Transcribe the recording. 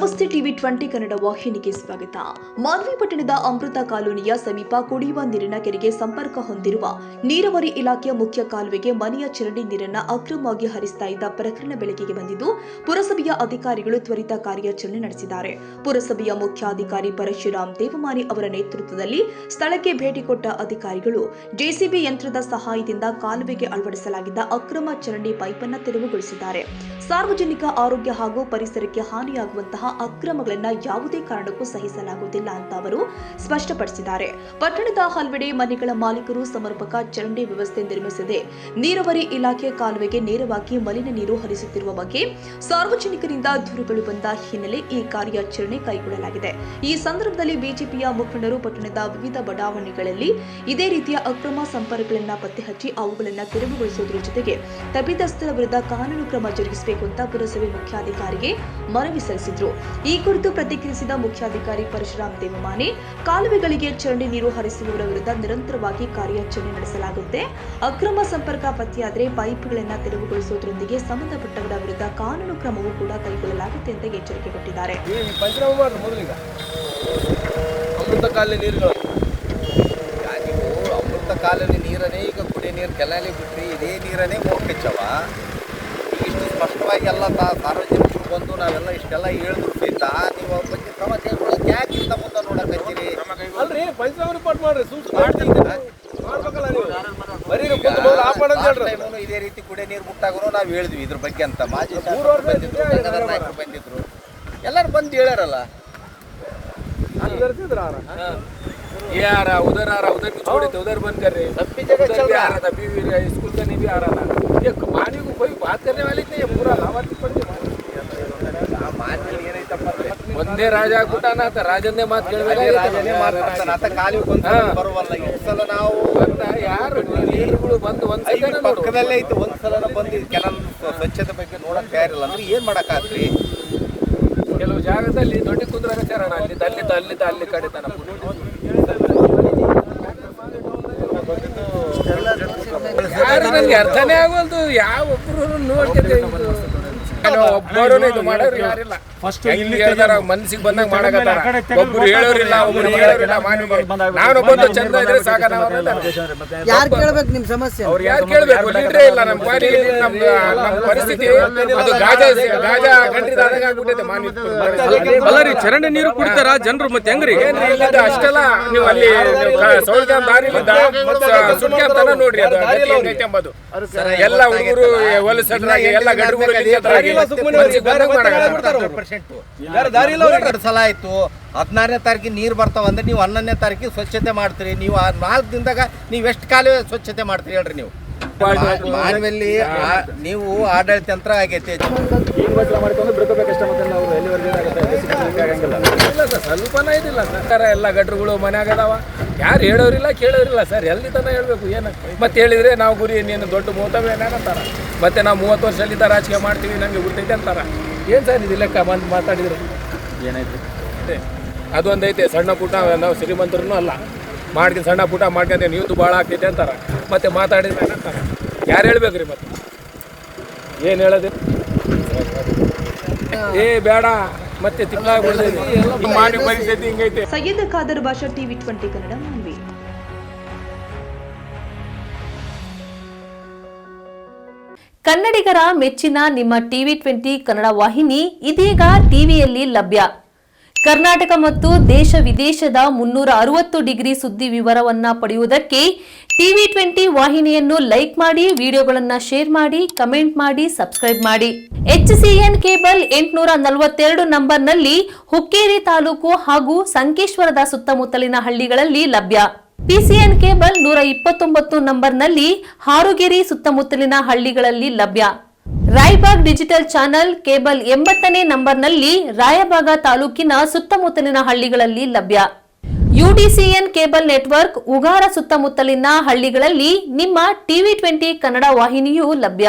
ನಮಸ್ತೆ ಟಿವಿ 20 ಕನ್ನಡ ವಾಹಿನಿಗೆ ಸ್ವಾಗತ. ಮಾನ್ವಿ ಪಟ್ಟಣದ ಅಮೃತ ಕಾಲೋನಿಯ ಸಮೀಪ ಕುಡಿಯುವ ನೀರಿನ ಕೆರೆಗೆ ಸಂಪರ್ಕ ಹೊಂದಿರುವ ನೀರಾವರಿ ಇಲಾಖೆಯ ಮುಖ್ಯ ಕಾಲುವೆಗೆ ಮನೆಯ ಚರಂಡಿ ನೀರನ್ನು ಅಕ್ರಮವಾಗಿ ಹರಿಸ್ತಾ ಇದ್ದ ಪ್ರಕರಣ ಬೆಳಕಿಗೆ ಬಂದಿದ್ದು, ಪುರಸಭೆಯ ಅಧಿಕಾರಿಗಳು ತ್ವರಿತ ಕಾರ್ಯಾಚರಣೆ ನಡೆಸಿದ್ದಾರೆ. ಪುರಸಭೆಯ ಮುಖ್ಯಾಧಿಕಾರಿ ಪರಶುರಾಮ್ ದೇವಮಾನಿ ಅವರ ನೇತೃತ್ವದಲ್ಲಿ ಸ್ಥಳಕ್ಕೆ ಭೇಟಿ ಕೊಟ್ಟ ಅಧಿಕಾರಿಗಳು ಜೆಸಿಬಿ ಯಂತ್ರದ ಸಹಾಯದಿಂದ ಕಾಲುವೆಗೆ ಅಳವಡಿಸಲಾಗಿದ್ದ ಅಕ್ರಮ ಚರಂಡಿ ಪೈಪನ್ನು ತೆರವುಗೊಳಿಸಿದ್ದಾರೆ. ಸಾರ್ವಜನಿಕ ಆರೋಗ್ಯ ಹಾಗೂ ಪರಿಸರಕ್ಕೆ ಹಾನಿಯಾಗುವಂತಹ ಅಕ್ರಮಗಳನ್ನು ಯಾವುದೇ ಕಾರಣಕ್ಕೂ ಸಹಿಸಲಾಗುವುದಿಲ್ಲ ಅಂತ ಅವರು ಸ್ಪಷ್ಟಪಡಿಸಿದ್ದಾರೆ. ಪಟ್ಟಣದ ಹಲವೆಡೆ ಮನೆಗಳ ಮಾಲೀಕರು ಸಮರ್ಪಕ ಚರಂಡಿ ವ್ಯವಸ್ಥೆ ನಿರ್ಮಿಸದೆ ನೀರಾವರಿ ಇಲಾಖೆ ಕಾಲುವೆಗೆ ನೇರವಾಗಿ ಮಲಿನ ನೀರು ಹರಿಸುತ್ತಿರುವ ಬಗ್ಗೆ ಸಾರ್ವಜನಿಕರಿಂದ ದೂರುಗಳು ಬಂದ ಹಿನ್ನೆಲೆ ಈ ಕಾರ್ಯಾಚರಣೆ ಕೈಗೊಳ್ಳಲಾಗಿದೆ. ಈ ಸಂದರ್ಭದಲ್ಲಿ ಬಿಜೆಪಿಯ ಮುಖಂಡರು ಪಟ್ಟಣದ ವಿವಿಧ ಬಡಾವಣೆಗಳಲ್ಲಿ ಇದೇ ರೀತಿಯ ಅಕ್ರಮ ಸಂಪರ್ಕಗಳನ್ನು ಪತ್ತೆ ಹಚ್ಚಿ ಅವುಗಳನ್ನು ತೆರವುಗೊಳಿಸುವುದರ ಜೊತೆಗೆ ತಪ್ಪಿತಸ್ಥರ ವಿರುದ್ಧ ಕಾನೂನು ಕ್ರಮ ಜರುಗಿಸಬೇಕು ಅಂತ ಪುರಸಭೆ ಮುಖ್ಯಾಧಿಕಾರಿಗೆ ಮನವಿ ಸಲ್ಲಿಸಿದರು. ಈ ಕುರಿತು ಪ್ರತಿಕ್ರಿಯಿಸಿದ ಮುಖ್ಯಾಧಿಕಾರಿ ಪರಶುರಾಮ್ ದೇವಮಾನಿ, ಕಾಲುವೆಗಳಿಗೆ ಚರಂಡಿ ನೀರು ಹರಿಸುವವರ ವಿರುದ್ಧ ನಿರಂತರವಾಗಿ ಕಾರ್ಯಾಚರಣೆ ನಡೆಸಲಾಗುತ್ತೆ. ಅಕ್ರಮ ಸಂಪರ್ಕ ಪತ್ತೆಯಾದರೆ ಪೈಪ್ಗಳನ್ನು ತೆರವುಗೊಳಿಸುವುದರೊಂದಿಗೆ ಸಂಬಂಧಪಟ್ಟವರ ವಿರುದ್ಧ ಕಾನೂನು ಕ್ರಮವೂ ಕೂಡ ಕೈಗೊಳ್ಳಲಾಗುತ್ತೆ ಅಂತ ಎಚ್ಚರಿಕೆ ಕೊಟ್ಟಿದ್ದಾರೆ. ಅಮೃತ ಕಾಲೋನಿ ನೀರನ್ನೇ ಈಗ ಕುಡಿಯೋ ನೀರು ಕೆಲಾಲಿ ಬಿಟ್ಟರೆ ಇದೇ ನೀರನ್ನೇ ಹೋಗ್ತಿಚ್ಚವ. ಇಷ್ಟು ಸ್ಪಷ್ಟವಾಗಿ ಎಲ್ಲ ಸಾರ್ವಜನಿಕರು ಬಂದು ನಾವೆಲ್ಲ ಇಷ್ಟೆಲ್ಲ ಹೇಳಿದ್ರು ಸಹಿತ ನೀವು ಅವ್ರ ಬಗ್ಗೆ ಕ್ರಮ ತೆಗೆದುಕೊಳ್ಳೋಕೆ ಯಾಕೆ ಇಂತ ಮುಂದೆ ನೋಡಕತ್ತೀರಿ? ಅಲ್ರಿ ಪಂಚಾಯತ್ ರಿಪೋರ್ಟ್ ಮಾಡ್ರಿ, ಮಾಡ್ಬೇಕಲ್ಲ ನೀವು. ಇದೇ ರೀತಿ ಕುಡಿಯೋ ನೀರು ಮುಟ್ಟಾಗೂ ನಾವು ಹೇಳಿದ್ವಿ ಇದ್ರ ಬಗ್ಗೆ ಅಂತ. ಮಾಜಿ ಶಾಸಕರು ಬಂದಿದ್ರು, ಗಂಗಾಧರ ನಾಯಕರು ಬಂದಿದ್ರು, ಎಲ್ಲರೂ ಬಂದು ಹೇಳ್ಯಾರಲ್ಲ. यार उधर आ रहा, उधर भी छोड़े थे, उधर बंद कर रहे हैं. सभी जगह चल रहा है. अभी स्कूल का नहीं भी आ रहा था. ये मानी को कोई बात करने वाली नहीं है, पूरा लावाती पड़ गया. ಒಂದೇ ರಾಜ ಆಗ್ಬಿಟ್ಟಾನ ಅಂತ ರಾಜನ್ನೇ ಮಾತು ಕೇಳಬೇಕು. ರಾಜನೇ ಮಾತಾಡ್ತಾನ ಕಾಲಿ ಬರುವಲ್ಲ. ಈ ಸಲ ನಾವು ಯಾರು ನೀರುಗಳು ಬಂದು ಒಂದ್ಸಲ ಪಕ್ಕದಲ್ಲೇ ಐತೆ, ಒಂದ್ಸಲ ಬಂದು ಕೆನಾಲ್ ಸ್ವಚ್ಛತೆ ಬಗ್ಗೆ ನೋಡಕ್ ತಯಾರಿಲ್ಲ ಅಂದ್ರೆ ಏನ್ ಮಾಡಕ್ಕಾಗ್ರಿ? ಕೆಲವು ಜಾಗದಲ್ಲಿ ದೊಡ್ಡ ಕುಂದ್ರಾಚಾರಣ ಅಲ್ಲಿ ಕಡೆ ತನ ಯಾರು ನನಗೆ ಅರ್ಥನೇ ಆಗೋಲ್ದು. ಯಾವ ಒಬ್ಬರು ನೋಡ್ತಿದ್ದೆ ಒಬ್ಬರು ಇದು ಮಾಡೋರು ಯಾರಿಲ್ಲ. ಇಲ್ಲಿ ಹೇಳ್ತಾರ ಮನ್ಸಿಗೆ ಬಂದಾಗ ಮಾಡಕತ್ತಾರ. ಒಬ್ರು ಹೇಳೋರಿಲ್ಲ, ಒಬ್ರು ಹೇಳೋರಿಲ್ಲ. ನಾನೊಬ್ಬಂದು ಚಂದ ಇದ್ರೆ ಸಾಕ. ಯಾರು ಕೇಳ್ಬೇಕು ನಿಮ್ ಸಮಸ್ಯೆ? ಅವ್ರು ಯಾರು ಕೇಳ್ಬೇಕು? ಲೀಡ್ರೇ ಇಲ್ಲ ನಮ್ಮ ಪಾರಿ. ನಮ್ಮ ಪರಿಸ್ಥಿತಿ ಅದು ಗಾಜಾ ಗಂಟ್ರಿದಾಗ ಆಗ್ಬಿಟ್ಟೈತೆ. ಅಲ್ಲರಿ ಚರಂಡಿ ನೀರು ಕುಡಿತಾರ ಜನರು, ಮತ್ತೆ ಹೆಂಗ್ರಿ? ಏನ್ರಿ ಇಲ್ಲದ ಅಷ್ಟೆಲ್ಲ ನೀವು ಅಲ್ಲಿ ಸೌಳ್ಗ ದಾರಿ ಸುಟ್ಕ್ಯಾಂತಾನ ನೋಡ್ರಿ. ಅದು ಹೆಂಗೈತೆ ಎಂಬುದು ಎಲ್ಲ ಹುಡುಗರು ಹೊಲಸದ್ರಾಗಿ ಎಲ್ಲ ಗಡ್ರುಗಳು ಸಲ ಆಯ್ತು. 16ನೇ ತಾರೀಕಿಗೆ ನೀರು ಬರ್ತಾವ ಅಂದ್ರೆ ನೀವು 11ನೇ ತಾರೀಕಿಗೆ ಸ್ವಚ್ಛತೆ ಮಾಡ್ತೀರಿ. ನೀವು 4 ದಿನದಾಗ ನೀವು ಎಷ್ಟು ಕಾಲುವೆ ಸ್ವಚ್ಛತೆ ಮಾಡ್ತೀರಿ ಹೇಳ್ರಿ? ನೀವು ಮಾನ್ಯಲ್ಲಿ ನೀವು ಆಡಳಿತ ಯಂತ್ರ ಆಗೈತೆ. ಸ್ವಲ್ಪನ ಇದಿಲ್ಲ. ಸರ್ಕಾರ ಎಲ್ಲ ಗಟ್ರುಗಳು ಮನ್ಯಾಗ ಅದಾವ. ಯಾರು ಹೇಳೋರಿಲ್ಲ ಕೇಳೋರಿಲ್ಲ ಸರ್. ಎಲ್ಲಿ ತನ ಹೇಳ್ಬೇಕು ಏನು? ಮತ್ತೆ ಹೇಳಿದ್ರೆ ನಾವು ಗುರಿ ನೀನು ದೊಡ್ಡ ಮೂವತ್ತವೇನಂತಾರ. ಮತ್ತೆ ನಾವು 30 ವರ್ಷದಿಂದ ರಾಜಕೀಯ ಮಾಡ್ತೀವಿ, ನಮಗೆ ಗೊತ್ತೈತೆ ಅಂತಾರ. ಏನು ಸರ್ ಇದು ಲೆಕ್ಕ ಬಂದು ಮಾತಾಡಿದ್ರೆ ಏನಾಯ್ತು? ಅದೊಂದೈತೆ ಸಣ್ಣ ಪುಟ್ಟ, ನಾವು ಶ್ರೀಮಂತರೂ ಅಲ್ಲ, ಮಾಡ್ಕೊಂಡು ಸಣ್ಣ ಪುಟ್ಟ ಮಾಡ್ಕೊಂಡೆ ನೀವು ಭಾಳ ಆಗ್ತೈತೆ ಅಂತಾರೆ. ಮತ್ತೆ ಮಾತಾಡಿದ್ರೆ ಏನಂತಾರೆ? ಯಾರು ಹೇಳ್ಬೇಕ್ರಿ? ಮತ್ತೆ ಏನು ಹೇಳೋದು? ಏ ಬೇಡ ಮತ್ತೆ ಮಾಡಿ ಪರಿಸ್ಥಿತಿ ಹಿಂಗೈತೆ. ಸೈಯದ್ ಖಾದರ್ ಭಾಷಾ ಟಿವಿ 20 ಕನ್ನಡ ಮಾನ್ವಿ. ಕನ್ನಡಿಗರ ಮೆಚ್ಚಿನ ನಿಮ್ಮ ಟಿವಿ 20 ಕನ್ನಡ ವಾಹಿನಿ ಇದೀಗ ಟಿವಿಯಲ್ಲಿ ಲಭ್ಯ. ಕರ್ನಾಟಕ ಮತ್ತು ದೇಶ ವಿದೇಶದ 360 ಡಿಗ್ರಿ ಸುದ್ದಿ ವಿವರವನ್ನ ಪಡೆಯುವುದಕ್ಕೆ ಟಿವಿ 20 ವಾಹಿನಿಯನ್ನು ಲೈಕ್ ಮಾಡಿ, ವಿಡಿಯೋಗಳನ್ನು ಶೇರ್ ಮಾಡಿ, ಕಮೆಂಟ್ ಮಾಡಿ, ಸಬ್ಸ್ಕ್ರೈಬ್ ಮಾಡಿ. HCN ಕೇಬಲ್ 842 ನಂಬರ್ನಲ್ಲಿ ಹುಕ್ಕೇರಿ ತಾಲೂಕು ಹಾಗೂ ಸಂಕೇಶ್ವರದ ಸುತ್ತಮುತ್ತಲಿನ ಹಳ್ಳಿಗಳಲ್ಲಿ ಲಭ್ಯ. PCN ಕೇಬಲ್ 129 ನಂಬರ್ನಲ್ಲಿ ಹಾರುಗೆರೆ ಸುತ್ತಮುತ್ತಲಿನ ಹಳ್ಳಿಗಳಲ್ಲಿ ಲಭ್ಯ. ರಾಯಬಾಗ್ ಡಿಜಿಟಲ್ ಚಾನೆಲ್ ಕೇಬಲ್ 80ನೇ ನಂಬರ್ನಲ್ಲಿ ರಾಯಬಾಗ ತಾಲೂಕಿನ ಸುತ್ತಮುತ್ತಲಿನ ಹಳ್ಳಿಗಳಲ್ಲಿ ಲಭ್ಯ. UDCN ಕೇಬಲ್ ನೆಟ್ವರ್ಕ್ ಉಗಾರ ಸುತ್ತಮುತ್ತಲಿನ ಹಳ್ಳಿಗಳಲ್ಲಿ ನಿಮ್ಮ ಟಿವಿ 20 ಕನ್ನಡ ವಾಹಿನಿಯೂ ಲಭ್ಯ.